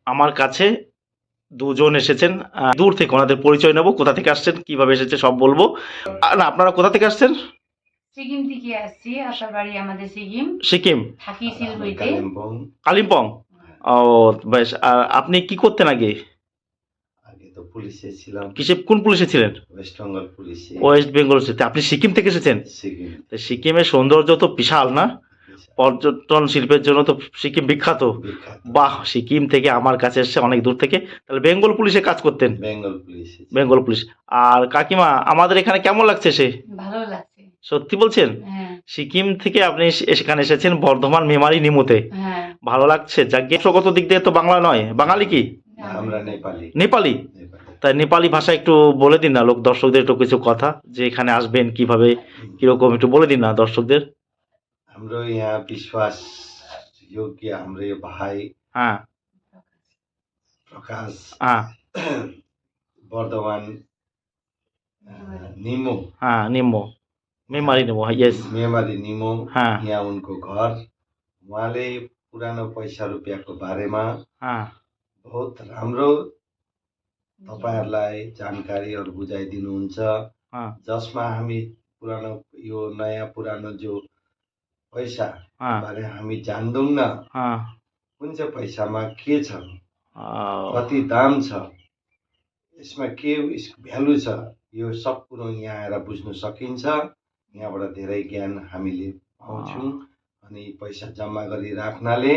আমার কাছে দুজন এসেছেন দূর থেকে। ওনাদের পরিচয় নেব, কোথা থেকে আসছেন, কিভাবে এসেছে সব বলবো। না, আপনারা কোথা থেকে আসছেন? সিকিম থেকে আসছি, আসার বাড়ি আমাদের সিকিম, সিকিম, থাকি শিলিগুড়িতে। কালিম্পং। ও, বেশ। আপনি কি করতেন আগে? আগে তো পুলিশে ছিলাম, কোন পুলিশে ছিলেন? ওয়েস্ট বেঙ্গল পুলিশে। ওয়েস্ট বেঙ্গল। আপনি সিকিম থেকে এসেছেন? সিকিম। তো সিকিমের সৌন্দর্য তো বিশাল না? পর্যটন শিল্পের জন্য তো সিকিম বিখ্যাত। বিখ্যাত। বাহ, সিকিম থেকে আমার কাছে এসছে অনেক দূর থেকে। তাহলে বেঙ্গল পুলিশে কাজ করতেন? বেঙ্গল পুলিশে। বেঙ্গল পুলিশ। আর কাকিমা, আমাদের এখানে কেমন লাগছে সে? ভালো লাগছে। সত্যি বলছেন? হ্যাঁ সিকিম থেকে আপনি সেখানে এসেছেন বর্ধমান মেমারি নিমুতে। হ্যাঁ। ভালো লাগছে? যাকে প্রগত দিক দিয়ে তো বাংলা নয়, বাঙালি কি? আমরা নেপালি। নেপালি? তাই নেপালি ভাষা একটু বলে দিন না, লোক দর্শকদের একটু কিছু কথা, যে এখানে আসবেন কিভাবে, কিরকম, একটু বলে দিন না দর্শকদের। हाम्रो यहाँ विश्वास योग्य हाम्रो यो भाइ হ্যাঁ प्रकाश হ্যাঁ वर्धमान निमो, হ্যাঁ, নিম্ন मेमारी निमो, यस। मेमारी निमो, हाँ। यहाँ उनको घर। उहाँले पुरानो पैसा रुपियाँको बारेमा हाँ बहुत राम्रो तपाईहरुलाई जानकारीहरू बुझाइदिनुहुन्छ, हाँ जसमा हामी पुरानो यो नयाँ पुरानो जो पैसा हाँ बारे हामी जान्दैनौँ न, हाँ। कुन चाहिँ पैसामा के छ, आ, कति दाम छ, यसमा के भ्यालु छ, यो सब कुरो यहाँ आएर बुझ्न सकिन्छ। यहाँबाट धेरै ज्ञान हामीले पाउँछौँ अनि पैसा जम्मा गरी राख्नाले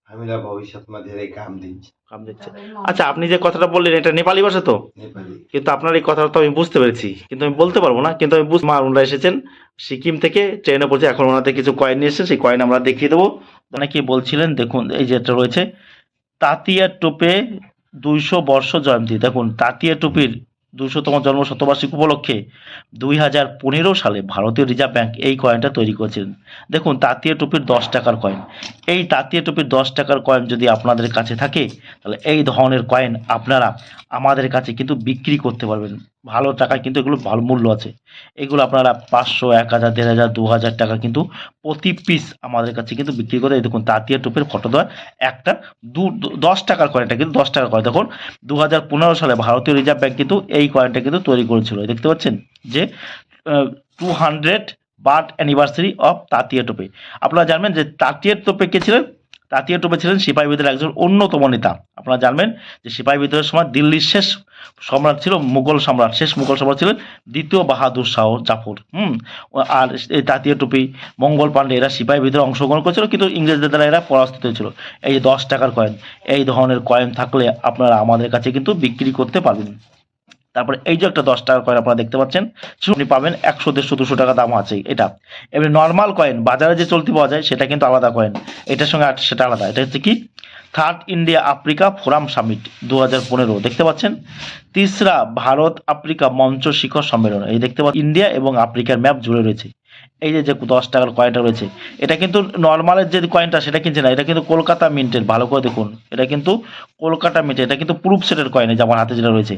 हामीलाई भविष्यमा धेरै काम दिन्छ। কাম দিচ্ছে। আচ্ছা, আপনি যে কথাটা বললেন এটা নেপালি ভাষা তো? नेपाली। কিন্তু আপনার এই কথাটা তো আমি বুঝতে পেরেছি, কিন্তু আমি বলতে পারবো না। কিন্তু আমি বুঝতে, ওনারা এসেছেন সিকিম থেকে, ট্রেনে পড়ছে, এখন ওনাদের কিছু কয়েন নিয়ে এসেছেন, সেই কয়েন আমরা দেখিয়ে দেবো। অনেকে বলছিলেন, দেখুন এই যেটা রয়েছে, তাঁতিয়া টোপে 200 বর্ষ জয়ন্তী। দেখুন, তাঁতিয়া টুপির 200তম জন্ম শতবার্ষিকী উপলক্ষে 2015 সালে ভারতীয় রিজার্ভ ব্যাংক এই কয়েনটা তৈরি করেছিলেন। দেখুন, তাঁতিয়া টুপির 10 টাকার কয়েন। এই তাঁতিয়া টুপির 10 টাকার কয়েন যদি আপনাদের কাছে থাকে, তাহলে এই ধরনের কয়েন আপনারা আমাদের কাছে কিন্তু বিক্রি করতে পারবেন ভালো টাকায়। কিন্তু এগুলো ভালো মূল্য আছে। এগুলো আপনারা 500, 1000, 1500, 2000 টাকা কিন্তু প্রতি পিস আমাদের কাছে কিন্তু বিক্রি করে। এই দেখুন, তাঁতিয়া টুপির ফটো দেওয়া একটা 10 টাকার কয়েন, এটা কিন্তু 10 টাকার কয়েন। দেখুন, 2015 সালে ভারতীয় রিজার্ভ ব্যাংক কিন্তু এই কয়েনটা কিন্তু তৈরি করেছিল। দেখতে পাচ্ছেন যে 200 বার্থ অ্যানিভার্সারি অফ তাঁতিয়া টোপে। আপনারা জানবেন যে তাঁতিয়া টোপে কে ছিলেন? তাঁতিয়া টোপে ছিলেন সিপাহী বিদ্রোহের একজন অন্যতম নেতা। আপনারা জানবেন যে সিপাহী বিদ্রোহের সময় দিল্লির শেষ সম্রাট ছিল মুঘল সম্রাট, শেষ মুঘল সম্রাট ছিলেন দ্বিতীয় বাহাদুর শাহ জাফর। আর এই তাঁতিয়া টুপি, মঙ্গল পাণ্ডে, এরা সিপাহী বিদ্রোহে অংশগ্রহণ করেছিল, কিন্তু ইংরেজদের দ্বারা এরা পরাস্ত হয়েছিল। এই 10 টাকার কয়েন, এই ধরনের কয়েন থাকলে আপনারা আমাদের কাছে কিন্তু বিক্রি করতে পারবেন। তারপরে এই যে একটা 10 টাকার কয়েন আপনারা দেখতে পাচ্ছেন, আপনি পাবেন 100, 150, 200 টাকা দাম আছে এটা। এমনি নর্মাল কয়েন বাজারে যে চলতি পাওয়া যায় সেটা কিন্তু আলাদা কয়েন, এটার সঙ্গে সেটা আলাদা। এটা হচ্ছে কি, third India Africa forum summit 2015 দেখতে পাচ্ছেন। তিসরা ভারত আফ্রিকা মঞ্চ শিখর সম্মেলন, এই দেখতে পাচ্ছেন ইন্ডিয়া এবং আফ্রিকার ম্যাপ জুড়ে রয়েছে। এই যে 10 টাকার কয়েনটা রয়েছে, এটা কিন্তু নর্মালের যে কয়েনটা সেটা কিনছে না, এটা কিন্তু কলকাতা মিন্টের। ভালো করে দেখুন, এটা কিন্তু কলকাতা মিন্টের, এটা কিন্তু প্রুফ সেটের কয়েন, যে আমার হাতে যেটা রয়েছে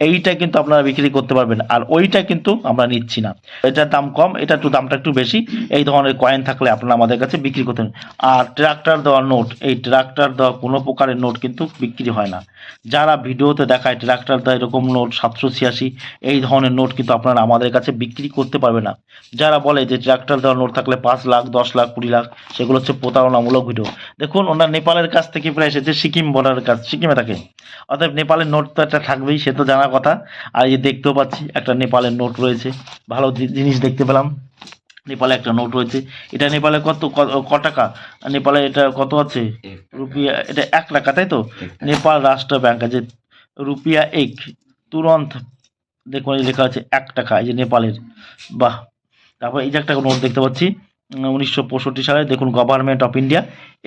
এইটা কিন্তু আপনারা বিক্রি করতে পারবেন। আর ওইটা কিন্তু আমরা নিচ্ছি না, এটার দাম কম, এটা একটু দামটা একটু বেশি। এই ধরনের কয়েন থাকলে আপনারা আমাদের কাছে বিক্রি করতেন। আর ট্রাক্টর দেওয়া নোট, এই ট্রাক্টর দেওয়া কোনো প্রকারের নোট কিন্তু বিক্রি হয় না। যারা ভিডিওতে দেখায় ট্রাক্টর দেওয়া এরকম নোট 786, এই ধরনের নোট কিন্তু আপনারা আমাদের কাছে বিক্রি করতে পারবে না। যারা বলে যে ট্রাক্টর দেওয়া নোট থাকলে 5 লাখ, 10 লাখ, 20 লাখ, সেগুলো হচ্ছে প্রতারণামূলক ভিডিও। দেখুন, ওনার নেপালের কাছ থেকে প্রায় এসেছে, সিকিম বর্ডারের কাছ, সিকিমে থাকে। অতএব নেপালের নোট তো একটা থাকবেই, সে তো জানার কথা। আর এই দেখতেও পাচ্ছি একটা নেপালের নোট রয়েছে, ভালো জিনিস দেখতে পেলাম। নেপালে একটা নোট রয়েছে, এটা নেপালে ক টাকা? নেপালে এটা কত আছে রুপিয়া? এটা 1 টাকা, তাই তো? নেপাল রাষ্ট্র ব্যাংক আছে রুপিয়া 1 তুরন্ত। দেখুন, এই লেখা আছে 1 টাকা, এই যে নেপালের। বাহ। তারপর এই যে একটা নোট দেখতে পাচ্ছি 1965 সালে, দেখুন, গভর্নমেন্ট অফ ইন্ডিয়া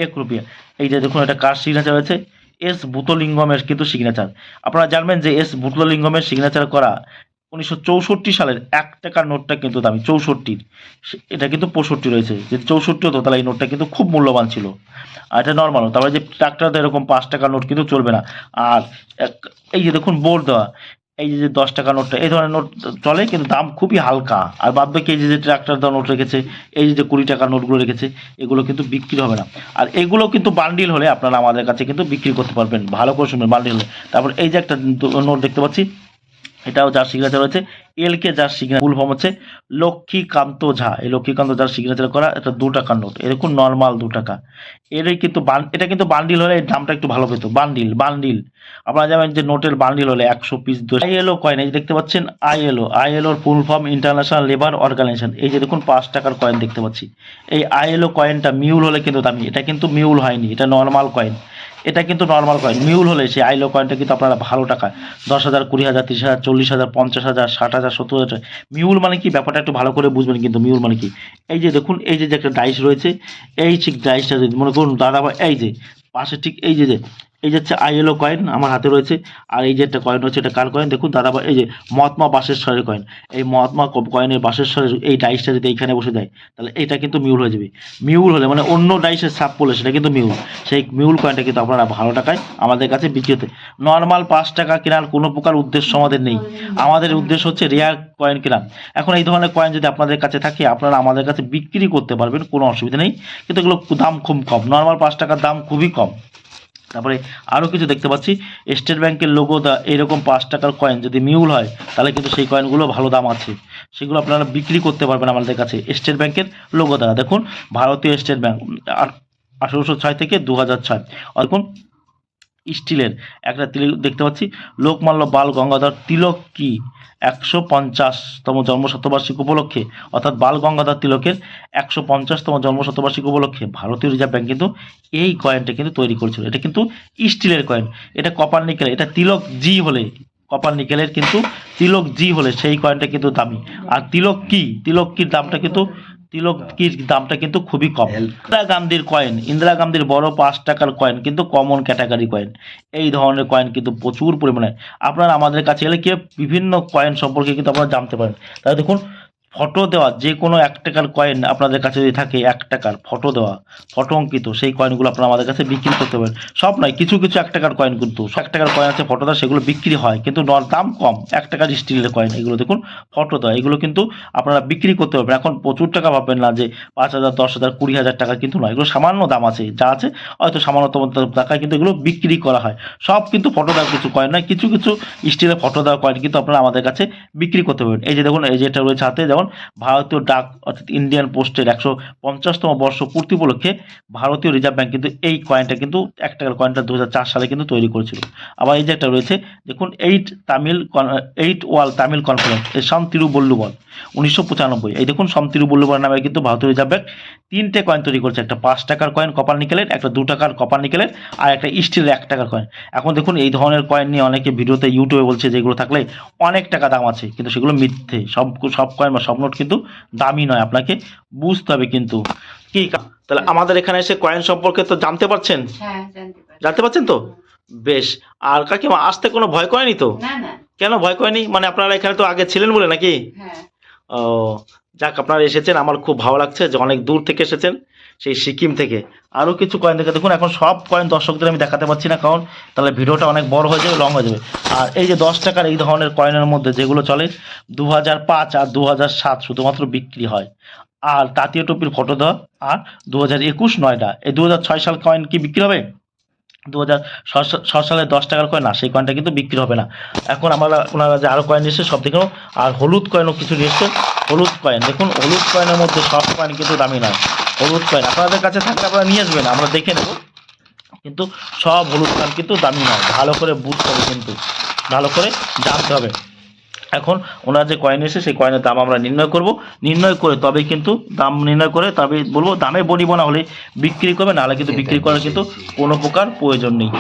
1 রুপিয়া। এই যে দেখুন, এটা কার সিগনেচার আছে? এস ভূতলিঙ্গমের কিন্তু সিগনেচার। আপনারা জানবেন যে এস ভূতলিঙ্গমের সিগনেচার করা 1964 সালের 1 টাকার নোটটা কিন্তু দামি, 64। এটা কিন্তু 65 রয়েছে, যদি 64 হতো তাহলে এই নোটটা কিন্তু খুব মূল্যবান ছিল। আর এটা নর্মাল। তারপরে যে ট্রাক্টর এরকম 5 টাকার নোট কিন্তু চলবে না। আর এই যে দেখুন বোর্ড দেওয়া, এই যে 10 টাকা নোটটা এই ধরনের নোট চলে, কিন্তু দাম খুবই হালকা। আর বাদ বাকি এই যে ট্রাক্টর দেওয়া নোট রেখেছে, এই যে 20 টাকার নোটগুলো রেখেছে, এগুলো কিন্তু বিক্রি হবে না। আর এগুলো কিন্তু বান্ডিল হলে আপনারা আমাদের কাছে কিন্তু বিক্রি করতে পারবেন। ভালো করে শুনবেন, বান্ডিল হলে। তারপর এই যে একটা নোট দেখতে পাচ্ছি, এটাও যার সিগনেচার রয়েছে এলকে, যার সিগনেচার ফুল ফর্ম হচ্ছে লক্ষ্মীকান্ত ঝা। এই লক্ষ্মীকান্ত যার সিগনেচার করা, এটা 2 টাকার নোট, এরকম নর্মাল 2 টাকা। এরই কিন্তু এটা কিন্তু বান্ডিল হলে এর দামটা একটু ভালো পেত। বান্ডিল বান্ডিল আপনারা জানেন যে নোটের বান্ডিল হলে 100 পিস। আইএলও কয়েন, এই যে দেখতে পাচ্ছেন আইএলওর full form international labour organisation. এই যে দেখুন 5 টাকার কয়েন দেখতে পাচ্ছি। এই আইএলও কয়েনটা মিউল হলে কিন্তু দামি, এটা কিন্তু মিউল হয়নি, এটা নর্মাল কয়েন। এটা কিন্তু নর্মাল কয়েন। মিউল হলে সেই আইএলও কয়েনটা কিন্তু আপনারা ভালো টাকা 10,000, 20,000, 30,000, 40,000, 50,000, 60,000, 70,000। মিউল মানে কি ব্যাপারটা একটু ভালো করে বুঝবেন কিন্তু মিউল মানে কি। এই যে দেখুন, এই যে একটা ডাইস রয়েছে, এই ঠিক ডাইসটা যদি মনে করুন দাদা ভাই, এই যে পাশে ঠিক এই যে হচ্ছে আইএলও কয়েন আমার হাতে রয়েছে। আর এই যে একটা কয়েন রয়েছে, এটা কার কয়েন দেখুন দাদা ভাই, এই যে মহাত্মা বাসেশ্বরের কয়েন। এই মহাত্মা কয়েনের বাসেশ্বরের এই ডাইসটা যদি এইখানে বসে যায়, তাহলে এটা কিন্তু মিউল হয়ে যাবে। মিউল হলে মানে অন্য ডাইসের ছাপ পড়লে সেটা কিন্তু মিউল। সেই মিউল কয়েনটা কিন্তু আপনারা ভালো টাকায় আমাদের কাছে বিক্রি হতে। নর্মাল 5 টাকা কেনার কোনো প্রকার উদ্দেশ্য আমাদের নেই। আমাদের উদ্দেশ্য হচ্ছে রেয়ার কয়েন কেনা। এখন এই ধরনের কয়েন যদি আপনাদের কাছে থাকে, আপনারা আমাদের কাছে বিক্রি করতে পারবেন, কোনো অসুবিধা নেই। কিন্তু এগুলো দাম খুব কম, নর্মাল 5 টাকার দাম খুবই কম। তারপরে আরও কিছু দেখতে পাচ্ছি, স্টেট ব্যাংকের লোগো এরকম 5 টাকার কয়েন যদি মিউল হয়, তাহলে কিন্তু সেই কয়েনগুলো ভালো দাম আছে, সেগুলো আপনারা বিক্রি করতে পারবেন আমাদের কাছে স্টেট ব্যাংকের লোগো দ্বারা। দেখুন ভারতীয় স্টেট ব্যাংক 1806 থেকে 2006। দেখুন স্টিলের একটা তিলক দেখতে পাচ্ছি, লোকমান্য বাল গঙ্গাধর তিলক কি 150তম জন্মশতবার্ষিকী উপলক্ষে, অর্থাৎ বাল গঙ্গাধর তিলকের 150তম জন্মশতবার্ষিকী উপলক্ষে ভারতীয় রিজার্ভ ব্যাংক কিন্তু এই কয়েনটা কিন্তু তৈরি করেছিল। এটা কিন্তু স্টিলের কয়েন, এটা কপার নিকেল। এটা তিলক জি হলে, কপার নিকেলের কিন্তু তিলক জি হলে সেই কয়েনটা কিন্তু দামি। আর তিলক কির দামটা কিন্তু খুবই কম। ইন্দিরা গান্ধীর কয়েন, ইন্দিরা গান্ধীর বড় 5 টাকার কয়েন কিন্তু কমন ক্যাটাগরি কয়েন। এই ধরনের কয়েন কিন্তু প্রচুর পরিমাণে আপনারা আমাদের কাছে এলে কি বিভিন্ন কয়েন সম্পর্কে কিন্তু আপনারা জানতে পারেন। তাহলে দেখুন ফটো দেওয়া যে কোনো 1 টাকার কয়েন আপনাদের কাছে যদি থাকে, 1 টাকার ফটো দেওয়া, ফটো অঙ্কিত, সেই কয়েনগুলো আপনারা আমাদের কাছে বিক্রি করতে পারেন। সব নয়, কিছু 1 টাকার কয়েন কিন্তু 1 টাকার কয়েন আছে ফটো দেওয়া, সেগুলো বিক্রি হয় কিন্তু দাম কম। 1 টাকার স্টিলের কয়েন, এগুলো দেখুন ফটো দেওয়া, এগুলো কিন্তু আপনারা বিক্রি করতে পারবেন। এখন প্রচুর টাকা ভাববেন না যে 5,000, 10,000, 20,000 টাকা কিন্তু নয়, এগুলো সামান্য দাম আছে, যা আছে হয়তো সামান্যতম টাকায় কিন্তু এগুলো বিক্রি করা হয়। সব কিন্তু ফটো দেওয়া কিছু কয়েন নয়, কিছু স্টিলের ফটো দেওয়া কয়েন কিন্তু আপনারা আমাদের কাছে বিক্রি করতে পারবেন। এই যে দেখুন, এই যেটা রয়েছে হাতে, যেমন ভারতীয় ডাক অর্থাৎ ইন্ডিয়ান পোস্টের 150তম বর্ষ পূর্তি উপলক্ষে ভারতীয় রিজার্ভ ব্যাংক কিন্তু এই কয়েনটা কিন্তু 1 টাকার কয়েনটা 2004 সালে কিন্তু তৈরি করেছিল। আবার এই যে একটা রয়েছে দেখুন, 8 ওয়ার্ল্ড তামিল কনফারেন্স সম তিরুবল্লুবর 1995। এই দেখুন সম তিরুবল্লুবর নামে কিন্তু ভারতীয় রিজার্ভ ব্যাংক 3টে কয়েন তৈরি করেছে, একটা 5 টাকার কয়েন কপার নিকেলের, একটা 2 টাকার কপার নিকেলের, আর একটা স্টিলের 1 টাকার কয়েন। এখন দেখুন এই ধরনের কয়েন নিয়ে অনেকে ভিডিওতে ইউটিউবে বলছে যে এগুলো থাকলে অনেক টাকা দাম আছে, কিন্তু সেগুলো মিথ্যে। সব কয়েন বা সব নোট কিন্তু দামি নয়, আপনাকে বুঝতে হবে কিন্তু। কি তাহলে আমাদের এখানে এসে কয়েন সম্পর্কে তো জানতে পারছেন? হ্যাঁ, জানতে পারছেন তো? বেশ। আর কাকিমা আসতে কোনো ভয় করেনি তো? না। কেন ভয় করেনি? মানে আপনারা এখানে তো আগে ছিলেন বলে নাকি? হ্যাঁ। ও যাক, আপনারা এসেছেন, আমার খুব ভালো লাগছে যে অনেক দূর থেকে এসেছেন, সেই সিকিম থেকে। আরও কিছু কয়েন দেখে দেখুন, এখন সব কয়েন দর্শকদের আমি দেখাতে পারছি না, কারণ তাহলে ভিডিওটা অনেক বড় হয়ে যাবে, লং হয়ে যাবে। আর এই যে 10 টাকার এই ধরনের কয়েনের মধ্যে যেগুলো চলে 2005 আর 2007 শুধুমাত্র বিক্রি হয়, আর তাঁতীয় টুপির ফটো দেওয়া, আর 2021 নয়ডা। এই 2006 সাল কয়েন কি বিক্রি হবে? 2006 সালের 10 টাকার কয়েন না, সেই কয়েনটা কিন্তু বিক্রি হবে না। এখন ওনারা যে আরও কয়েন এসেছে সব দেখুন, আর হলুদ কয়েনও কিছু এসেছে। হলুদ কয়েন দেখুন, হলুদ কয়েনের মধ্যে সব কয়েন কিন্তু দামি নয়। হলুদ কয়েন আপনাদের কাছে থাকলে আপনারা নিয়ে আসবেন, আমরা দেখে নেব, কিন্তু সব হলুদ কয়েন কিন্তু দামি নয়। ভালো করে বুঝতে হবে, কিন্তু ভালো করে জানতে হবে। এখন ওনার যে কয়েন এসে সেই কয়েনের দাম আমরা নির্ণয় করে তবে কিন্তু দাম নির্ণয় করে তবে বলবো, দামে বনিব, না হলে বিক্রি করবে, নাহলে কিন্তু বিক্রি করার কিন্তু কোনো প্রকার প্রয়োজন নেই।